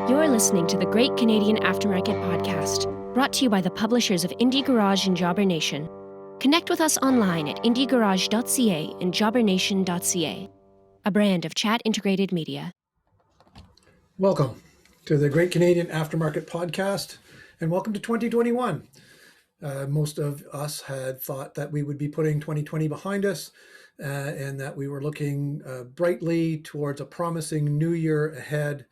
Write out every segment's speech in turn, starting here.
You're listening to the Great Canadian Aftermarket Podcast, brought to you by the publishers of Indie Garage and Jobber Nation. Connect with us online at indiegarage.ca and jobbernation.ca, a brand of chat integrated media. Welcome to the Great Canadian Aftermarket Podcast, and welcome to 2021. Most of us had thought that we would be putting 2020 behind us and that we were looking brightly towards a promising new year ahead.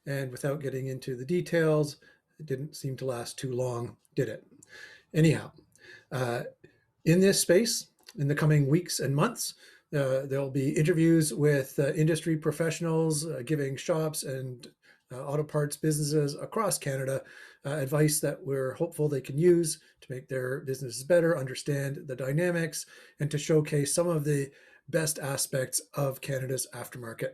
And without getting into the details, it didn't seem to last too long, did it? Anyhow, in this space, in the coming weeks and months, there'll be interviews with industry professionals giving shops and auto parts businesses across Canada advice that we're hopeful they can use to make their businesses better, understand the dynamics, and to showcase some of the best aspects of Canada's aftermarket.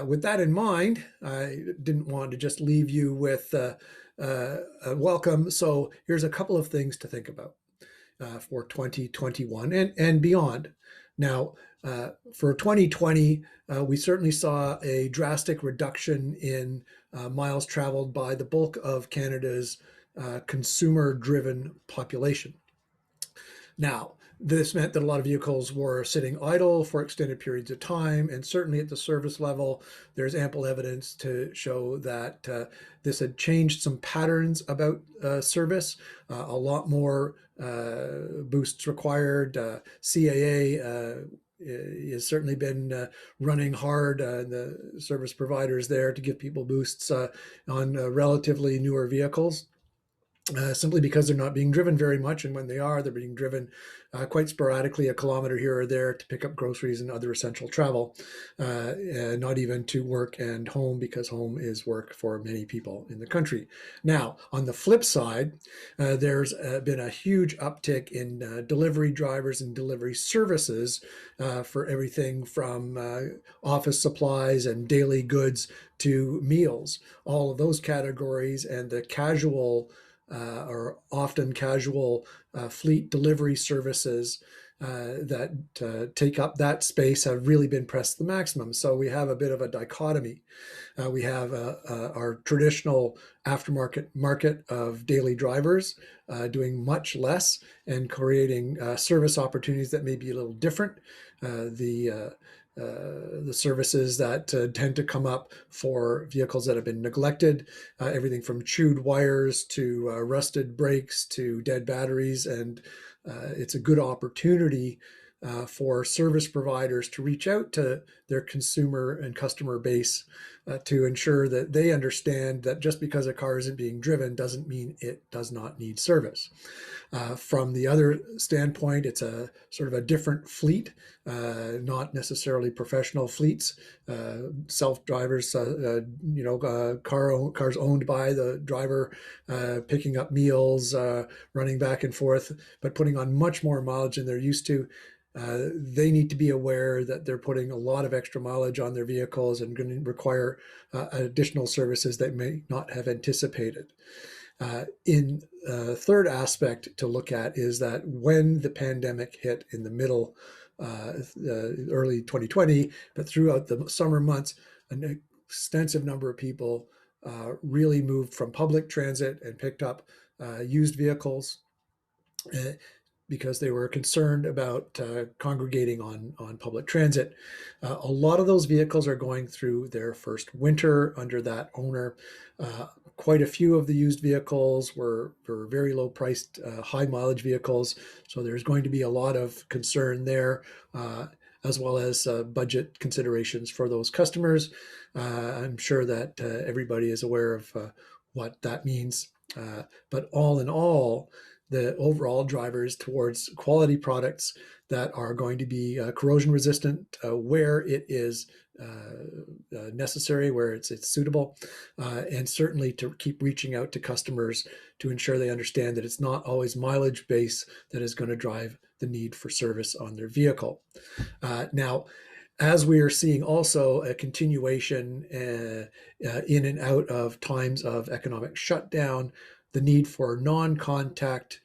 With that in mind, I didn't want to just leave you with a welcome. So here's a couple of things to think about for 2021 and beyond. Now, for 2020, we certainly saw a drastic reduction in miles traveled by the bulk of Canada's consumer-driven population. Now, this meant that a lot of vehicles were sitting idle for extended periods of time, and certainly at the service level, there's ample evidence to show that this had changed some patterns about service. A lot more boosts required. CAA has certainly been running hard, the service providers there to give people boosts on relatively newer vehicles. Simply because they're not being driven very much, and when they are, they're being driven quite sporadically, a kilometer here or there to pick up groceries and other essential travel, not even to work and home, because home is work for many people in the country. Now, on the flip side, there's been a huge uptick in delivery drivers and delivery services for everything from office supplies and daily goods to meals, all of those categories, and the casual or often casual fleet delivery services that take up that space have really been pressed to the maximum. So we have a bit of a dichotomy. We have our traditional aftermarket market of daily drivers doing much less and creating service opportunities that may be a little different. The services that tend to come up for vehicles that have been neglected, everything from chewed wires to rusted brakes to dead batteries. And it's a good opportunity for service providers to reach out to their consumer and customer base to ensure that they understand that just because a car isn't being driven doesn't mean it does not need service. From the other standpoint, it's a sort of a different fleet, not necessarily professional fleets, self-drivers, cars owned by the driver, picking up meals, running back and forth, but putting on much more mileage than they're used to. They need to be aware that they're putting a lot of extra mileage on their vehicles and going to require additional services they may not have anticipated. In third aspect to look at is that when the pandemic hit in the middle, early 2020, but throughout the summer months, an extensive number of people really moved from public transit and picked up used vehicles because they were concerned about congregating on public transit. A lot of those vehicles are going through their first winter under that owner. Quite a few of the used vehicles were very low priced, high mileage vehicles. So there's going to be a lot of concern there, as well as budget considerations for those customers. I'm sure that everybody is aware of what that means. But all in all, the overall drivers towards quality products that are going to be corrosion resistant where it is necessary, where it's suitable, and certainly to keep reaching out to customers to ensure they understand that it's not always mileage base that is going to drive the need for service on their vehicle. Now, as we are seeing also a continuation in and out of times of economic shutdown, the need for non-contact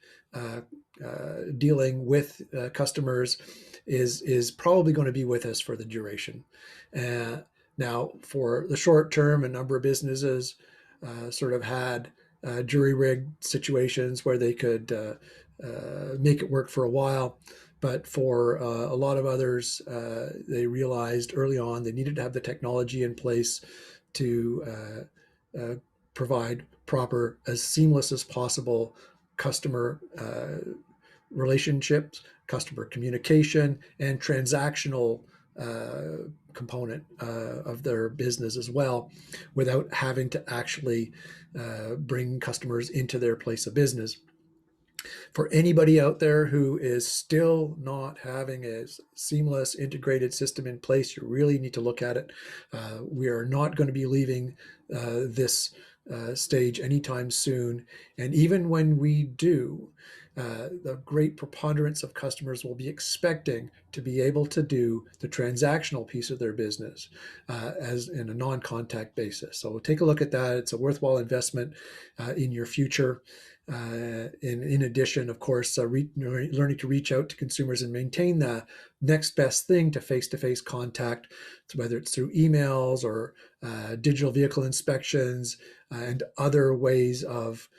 dealing with customers is probably going to be with us for the duration. Now, for the short term, a number of businesses sort of had jury-rigged situations where they could make it work for a while. But for a lot of others, they realized early on they needed to have the technology in place to provide proper, as seamless as possible customer relationships, customer communication, and transactional component of their business as well, without having to actually bring customers into their place of business. For anybody out there who is still not having a seamless integrated system in place, you really need to look at it. We are not going to be leaving this stage anytime soon. And even when we do, the great preponderance of customers will be expecting to be able to do the transactional piece of their business as in a non-contact basis. So take a look at that. It's a worthwhile investment in your future. In addition, of course, learning to reach out to consumers and maintain the next best thing to face-to-face contact, whether it's through emails or digital vehicle inspections and other ways of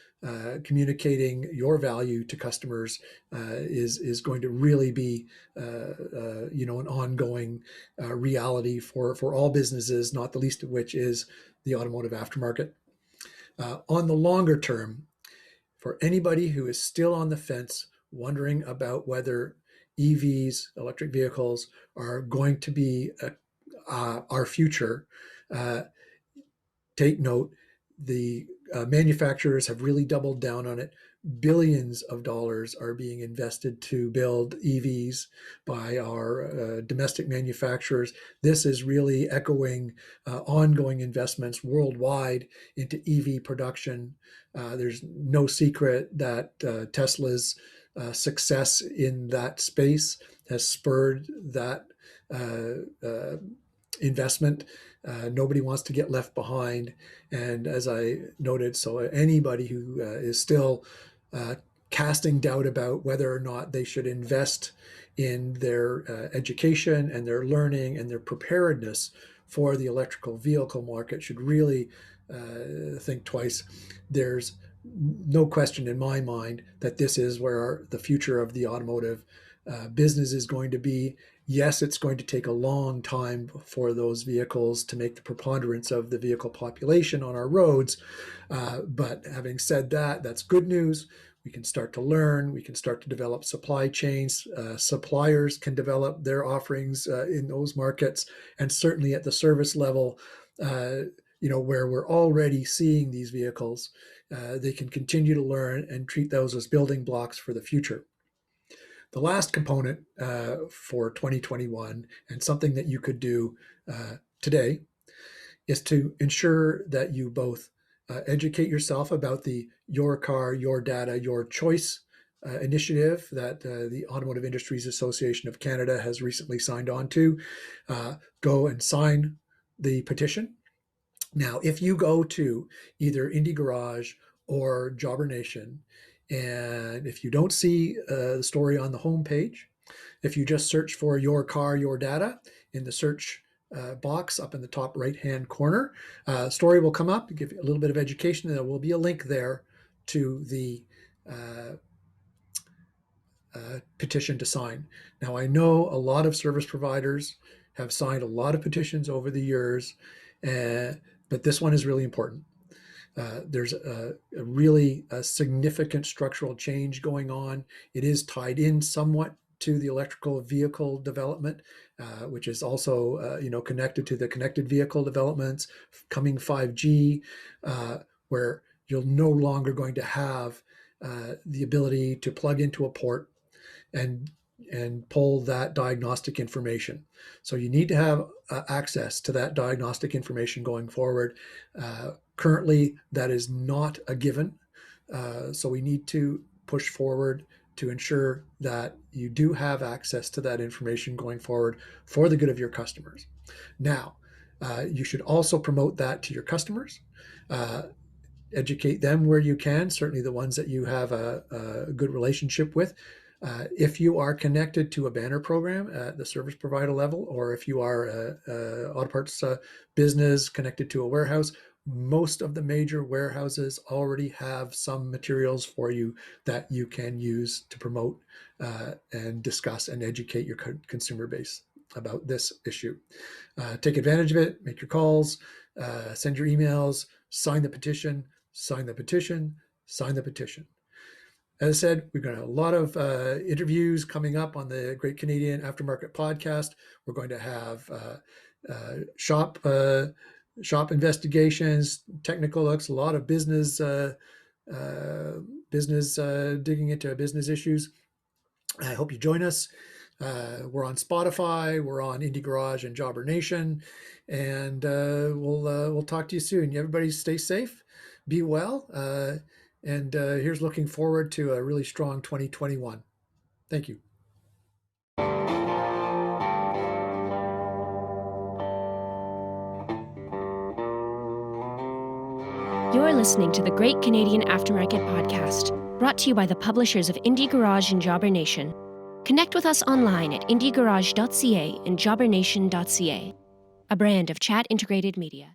communicating your value to customers is going to really be an ongoing reality for all businesses, not the least of which is the automotive aftermarket. On the longer term, for anybody who is still on the fence, wondering about whether EVs, electric vehicles, are going to be our future, take note. The manufacturers have really doubled down on it. Billions of dollars are being invested to build EVs by our domestic manufacturers. This is really echoing ongoing investments worldwide into EV production. There's no secret that Tesla's success in that space has spurred that investment. Nobody wants to get left behind. And as I noted, so anybody who is still casting doubt about whether or not they should invest in their education and their learning and their preparedness for the electrical vehicle market should really think twice. There's no question in my mind that this is where the future of the automotive business is going to be. Yes, it's going to take a long time for those vehicles to make the preponderance of the vehicle population on our roads. But having said that, that's good news. We can start to learn. We can start to develop supply chains. Suppliers can develop their offerings in those markets. And certainly at the service level, where we're already seeing these vehicles, they can continue to learn and treat those as building blocks for the future. The last component for 2021, and something that you could do today, is to ensure that you both educate yourself about the Your Car, Your Data, Your Choice initiative that the Automotive Industries Association of Canada has recently signed on to. Go and sign the petition. Now, if you go to either Indie Garage or Jobber Nation, and if you don't see the story on the homepage, if you just search for Your Car, Your Data in the search box up in the top right-hand corner, story will come up, give you a little bit of education, and there will be a link there to the petition to sign. Now, I know a lot of service providers have signed a lot of petitions over the years, but this one is really important. There's a really significant structural change going on. It is tied in somewhat to the electrical vehicle development, which is also connected to the connected vehicle developments, coming 5G, where you're no longer going to have the ability to plug into a port and pull that diagnostic information. So you need to have access to that diagnostic information going forward. Currently, that is not a given. So we need to push forward to ensure that you do have access to that information going forward for the good of your customers. Now, you should also promote that to your customers. Educate them where you can, certainly the ones that you have a good relationship with. If you are connected to a banner program at the service provider level, or if you are a auto parts business connected to a warehouse, most of the major warehouses already have some materials for you that you can use to promote and discuss and educate your consumer base about this issue. Take advantage of it, make your calls, send your emails, sign the petition, sign the petition, sign the petition. As I said, we've got a lot of interviews coming up on the Great Canadian Aftermarket Podcast. We're going to have shop investigations, technical looks, a lot of business digging into business issues. I hope you join us. We're on Spotify, we're on Indie Garage and Jobber Nation, and we'll talk to you soon. Everybody stay safe, be well, and here's looking forward to a really strong 2021. Thank you. You're listening to the Great Canadian Aftermarket Podcast, brought to you by the publishers of Indie Garage and Jobber Nation. Connect with us online at indiegarage.ca and jobbernation.ca, a brand of Chat Integrated Media.